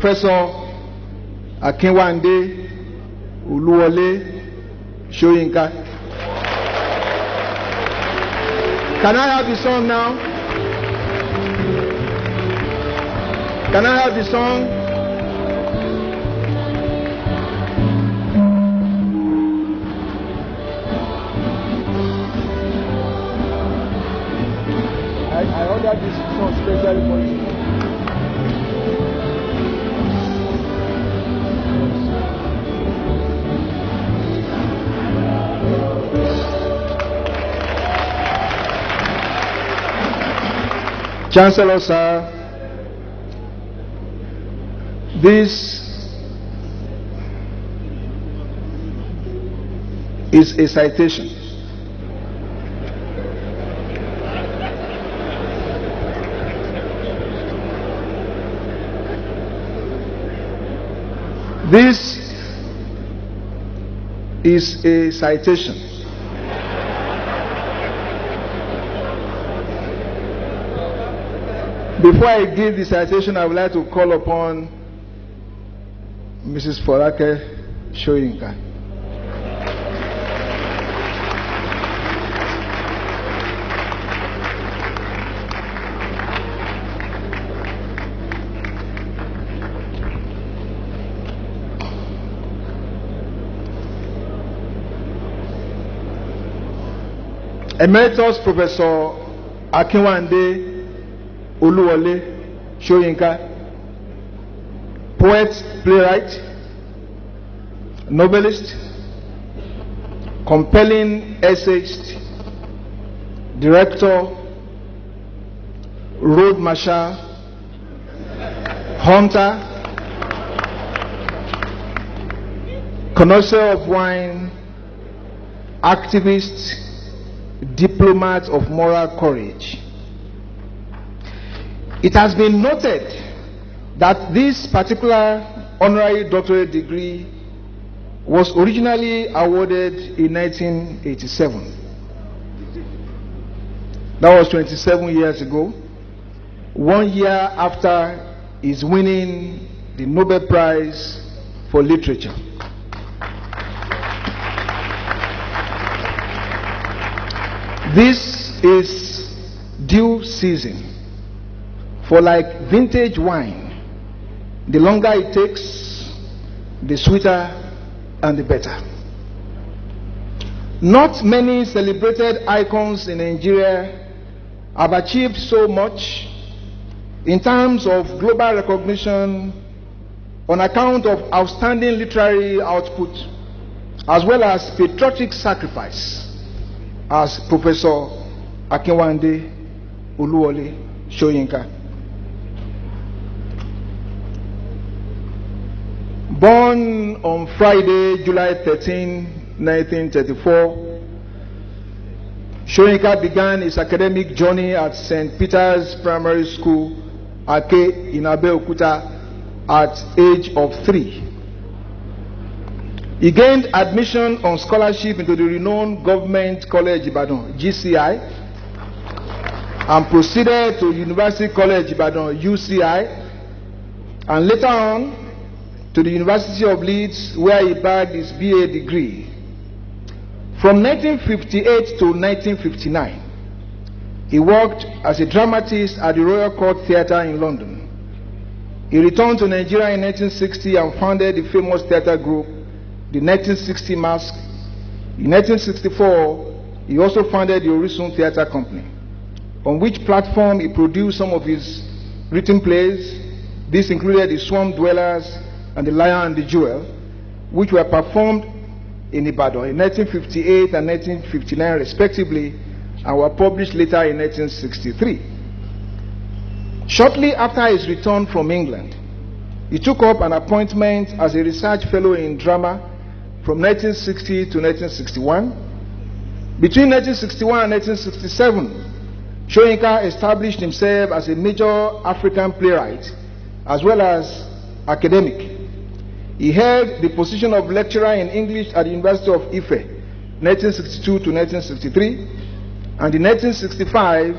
Professor Akinwande Oluwole Soyinka. Can I have the song now? Can I have the song? I ordered this song specially for you. Chancellor, sir, this is a citation. This is a citation. Before I give the citation, I would like to call upon Mrs. Folake Soyinka. Emeritus Professor Akinwande Oluwole Soyinka, poet, playwright, novelist, compelling essayist, director, road marshal, hunter, connoisseur of wine, activist, diplomat of moral courage. It has been noted that this particular honorary doctorate degree was originally awarded in 1987. That was 27 years ago, 1 year after his winning the Nobel Prize for Literature. This is due season. For like vintage wine, the longer it takes, the sweeter and the better. Not many celebrated icons in Nigeria have achieved so much in terms of global recognition on account of outstanding literary output as well as patriotic sacrifice as Professor Akinwande Oluwole Soyinka. Born on Friday, July 13, 1934, Soyinka began his academic journey at St. Peter's Primary School, Ake, in Abeokuta, at age of 3. He gained admission on scholarship into the renowned Government College Ibadan, GCI, and proceeded to University College Ibadan, UCI, and later on to the University of Leeds, where he bagged his BA degree. From 1958 to 1959, he worked as a dramatist at the Royal Court Theatre in London. He returned to Nigeria in 1960 and founded the famous theatre group, the 1960 Masque. In 1964, he also founded the Orisun Theatre Company, on which platform he produced some of his written plays. This included The Swamp Dwellers and The Lion and the Jewel, which were performed in Ibadan in 1958 and 1959 respectively, and were published later in 1963. Shortly after his return from England, he took up an appointment as a research fellow in drama from 1960 to 1961. Between 1961 and 1967, Soyinka established himself as a major African playwright as well as academic. He held the position of lecturer in English at the University of Ife, 1962 to 1963, and in 1965,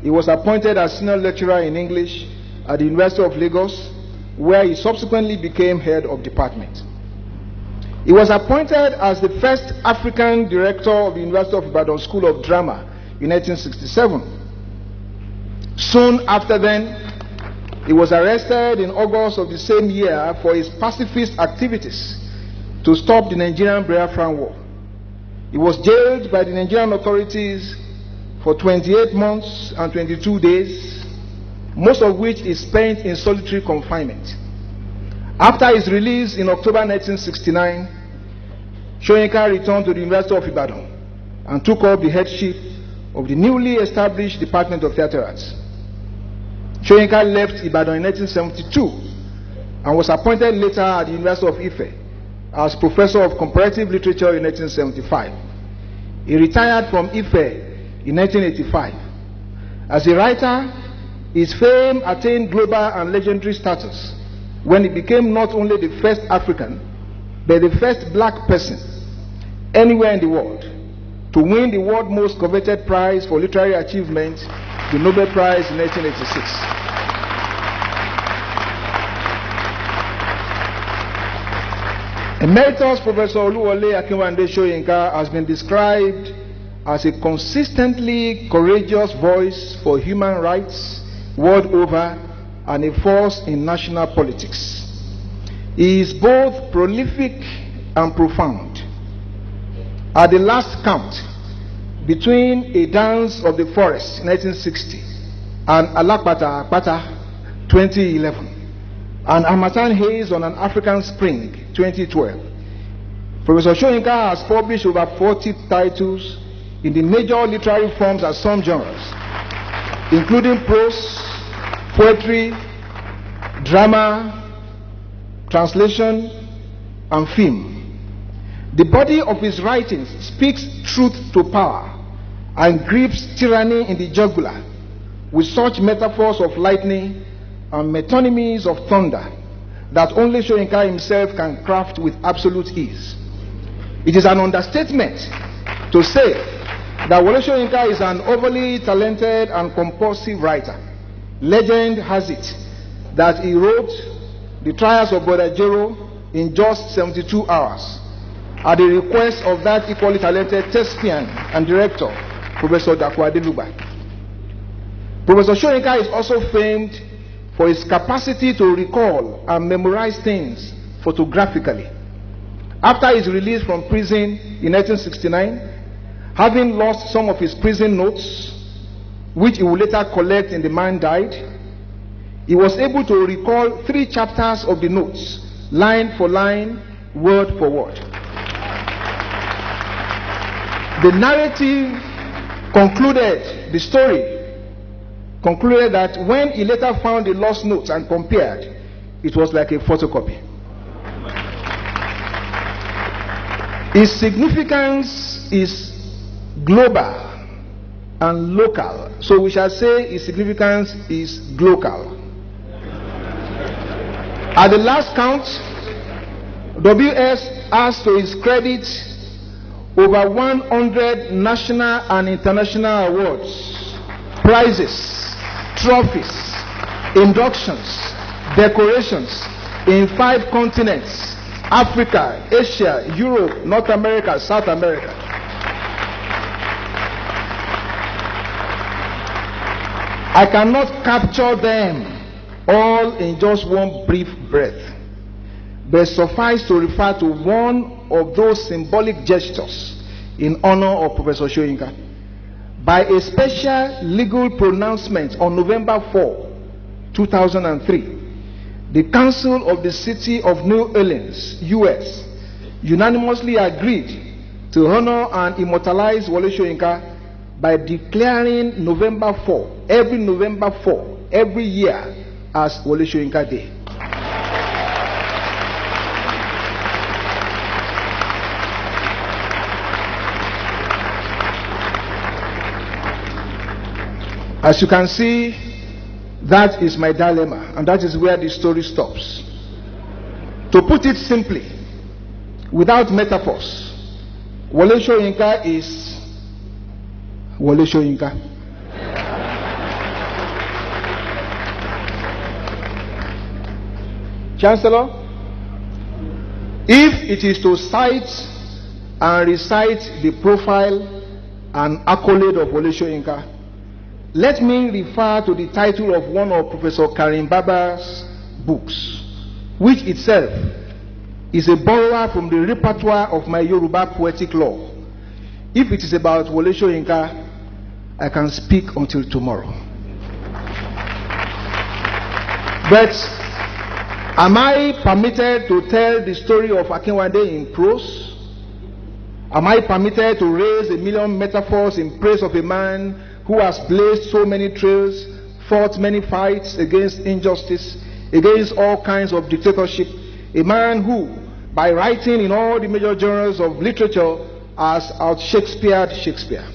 he was appointed as senior lecturer in English at the University of Lagos, where he subsequently became head of department. He was appointed as the first African director of the University of Ibadan School of Drama in 1967. Soon after then, he was arrested in August of the same year for his pacifist activities to stop the Nigerian Biafran War. He was jailed by the Nigerian authorities for 28 months and 22 days, most of which is spent in solitary confinement. After his release in October 1969, Soyinka returned to the University of Ibadan and took up the headship of the newly established Department of Theatre Arts. Soyinka left Ibadan in 1972 and was appointed later at the University of Ife as Professor of Comparative Literature in 1975. He retired from Ife in 1985. As a writer, his fame attained global and legendary status when he became not only the first African, but the first black person anywhere in the world to win the world's most coveted prize for literary achievement, the Nobel Prize in 1986. Emeritus Professor Wole Soyinka has been described as a consistently courageous voice for human rights world over and a force in national politics. He is both prolific and profound. At the last count, between A Dance of the Forest 1960 and Alakpata Akpata 2011 and Harmattan Haze on an African Spring 2012, Professor Soyinka has published over 40 titles in the major literary forms and some genres, including prose, poetry, drama, translation, and film. The body of his writings speaks truth to power and grips tyranny in the jugular with such metaphors of lightning and metonymies of thunder that only Soyinka himself can craft with absolute ease. It is an understatement to say that Wole Soyinka is an overly talented and compulsive writer. Legend has it that he wrote The Trials of Brother Jero in just 72 hours at the request of that equally talented thespian and director, Professor Dapo Adeluba. Professor Soyinka is also famed for his capacity to recall and memorize things photographically. After his release from prison in 1969, having lost some of his prison notes, which he would later collect in The Man Died, he was able to recall 3 chapters of the notes, line for line, word for word. The narrative concluded, the story concluded that when he later found the lost notes and compared, it was like a photocopy. His significance is global and local, so we shall say his significance is glocal. At the last count, WS has to his credit over 100 national and international awards, prizes, trophies, inductions, decorations in 5 continents: Africa, Asia, Europe, North America, South America. I cannot capture them all in just one brief breath, but suffice to refer to one of those symbolic gestures in honor of Professor Soyinka. By a special legal pronouncement on November 4, 2003, the Council of the City of New Orleans, US, unanimously agreed to honor and immortalize Wole Soyinka by declaring November 4, every November 4, every year, as Wole Soyinka Day. As you can see, that is my dilemma, and that is where the story stops. To put it simply, without metaphors, Wole Soyinka is Wole Soyinka. Chancellor, if it is to cite and recite the profile and accolade of Wole Soyinka, let me refer to the title of one of Professor Karim Baba's books, which itself is a borrower from the repertoire of my Yoruba poetic lore. If it is about Wole Soyinka, I can speak until tomorrow. But am I permitted to tell the story of Akinwande in prose? Am I permitted to raise a million metaphors in praise of a man who has blazed so many trails, fought many fights against injustice, against all kinds of dictatorship, a man who, by writing in all the major genres of literature, has out-Shakespeared Shakespeare?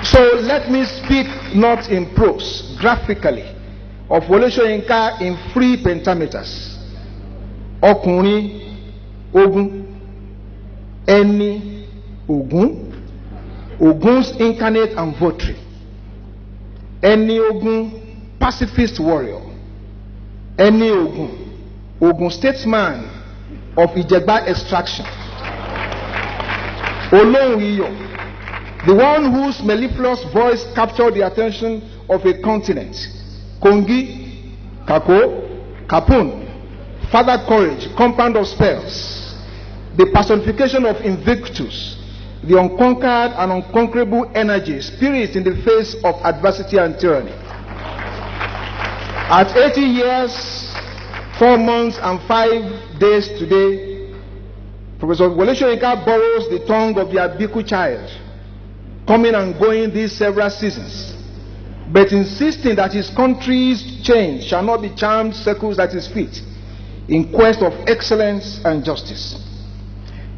So let me speak not in prose, graphically, of Wole Soyinka in 3 pentameters. Ọkùnrin Ogun, Ẹni Ogun, Ogun's incarnate and votary. Ẹni Ogun, pacifist warrior. Ẹni Ogun, Ogun statesman of Ijegba extraction. Olohun Iyo, the one whose mellifluous voice captured the attention of a continent. Kongi, Kako, Kapun, Father Courage, compound of spells, the personification of Invictus, the unconquered and unconquerable energy, spirit in the face of adversity and tyranny. At 80 years, 4 months and 5 days today, Professor Wole Soyinka borrows the tongue of the Abiku child, coming and going these several seasons, but insisting that his country's change shall not be charmed circles at his feet in quest of excellence and justice.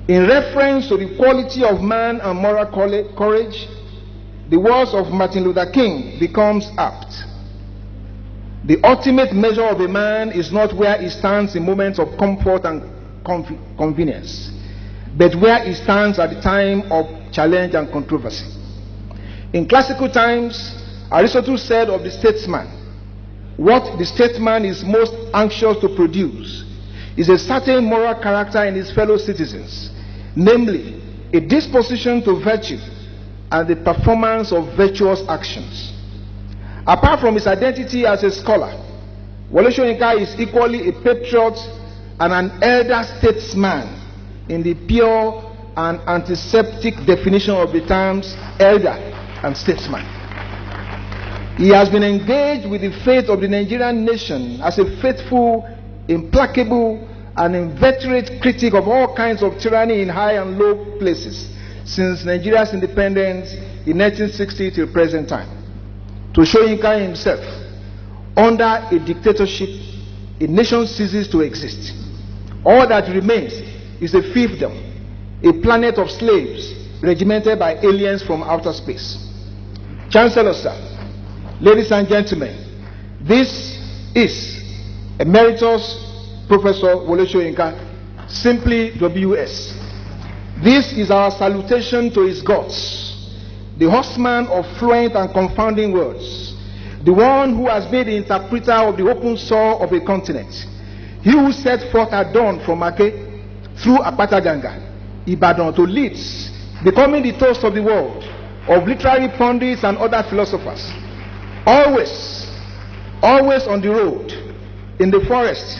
In reference to the quality of man and moral courage, the words of Martin Luther King becomes apt. The ultimate measure of a man is not where he stands in moments of comfort and convenience, but where he stands at the time of challenge and controversy. In classical times, Aristotle said of the statesman, what the statesman is most anxious to produce is a certain moral character in his fellow citizens, namely, a disposition to virtue and the performance of virtuous actions. Apart from his identity as a scholar, Wole Soyinka is equally a patriot and an elder statesman in the pure and antiseptic definition of the terms elder and statesman. He has been engaged with the fate of the Nigerian nation as a faithful, implacable, and inveterate critic of all kinds of tyranny in high and low places since Nigeria's independence in 1960 till present time. To Soyinka himself, under a dictatorship, a nation ceases to exist. All that remains is a fiefdom, a planet of slaves regimented by aliens from outer space. Chancellor, sir, ladies and gentlemen, this is Emeritus Professor Wole Soyinka, simply WS. This is our salutation to his gods, the horseman of fluent and confounding words, the one who has been the interpreter of the open soul of a continent, he who set forth at dawn from Ake through Apataganga, Ibadan to Leeds, becoming the toast of the world, of literary pundits and other philosophers. Always on the road, in the forest,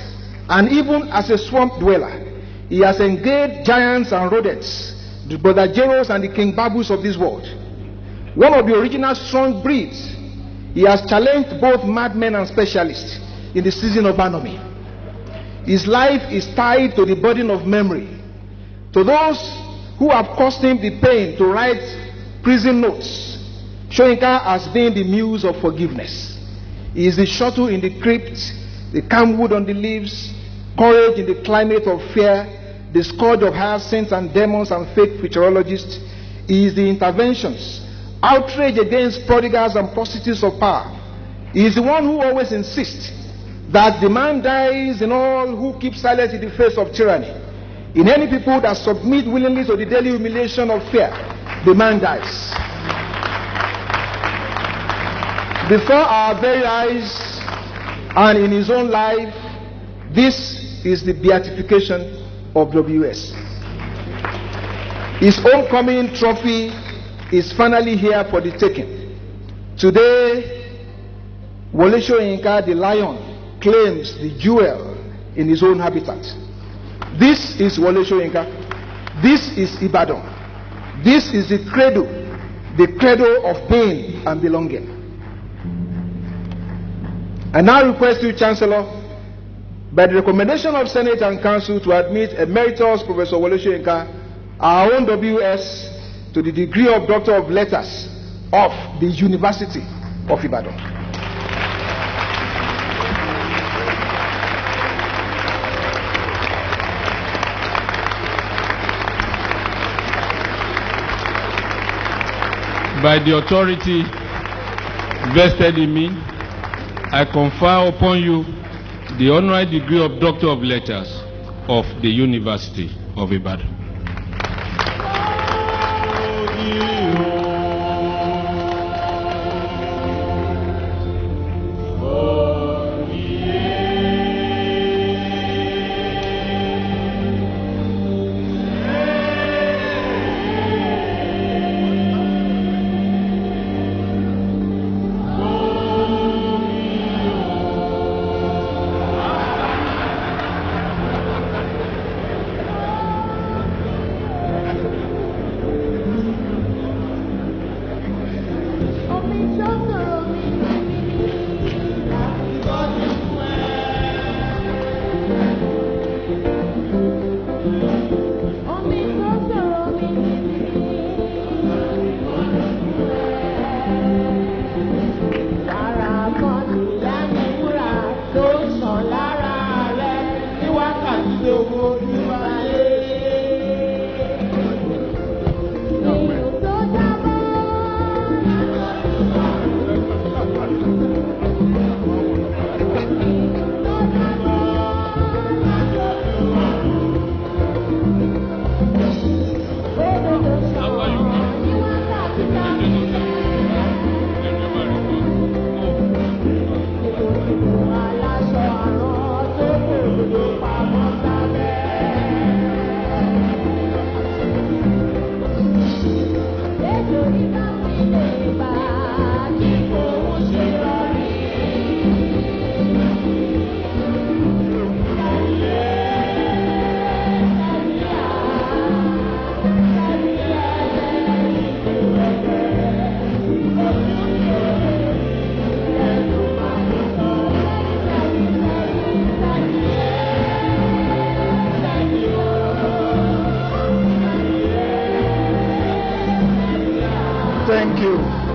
and even as a swamp dweller, he has engaged giants and rodents, the Brother Jeros and the King Babus of this world. One of the original strong breeds, he has challenged both madmen and specialists in the season of Anomy. His life is tied to the burden of memory. To those who have caused him the pain to write prison notes, Soyinka has been the muse of forgiveness. He is the shuttle in the crypt, the camwood on the leaves, courage in the climate of fear, the scourge of hyacinths and demons and fake futurologists. He is the interventions, outrage against prodigals and prostitutes of power. He is the one who always insists that the man dies in all who keep silent in the face of tyranny. In any people that submit willingly to the daily humiliation of fear, the man dies. Before our very eyes, And in his own life, this is the beatification of WS. His homecoming trophy is finally here for the taking. Today, Wole Soyinka, the lion, claims the jewel in his own habitat. This is Wole Soyinka. This is Ibadan. This is the cradle of pain and belonging. I now request you, Chancellor, by the recommendation of Senate and Council, to admit Emeritus Professor Wole Soyinka, our own WS, to the degree of Doctor of Letters of the University of Ibadan. By the authority vested in me, I confer upon you the honorary degree of Doctor of Letters of the University of Ibadan. Thank you.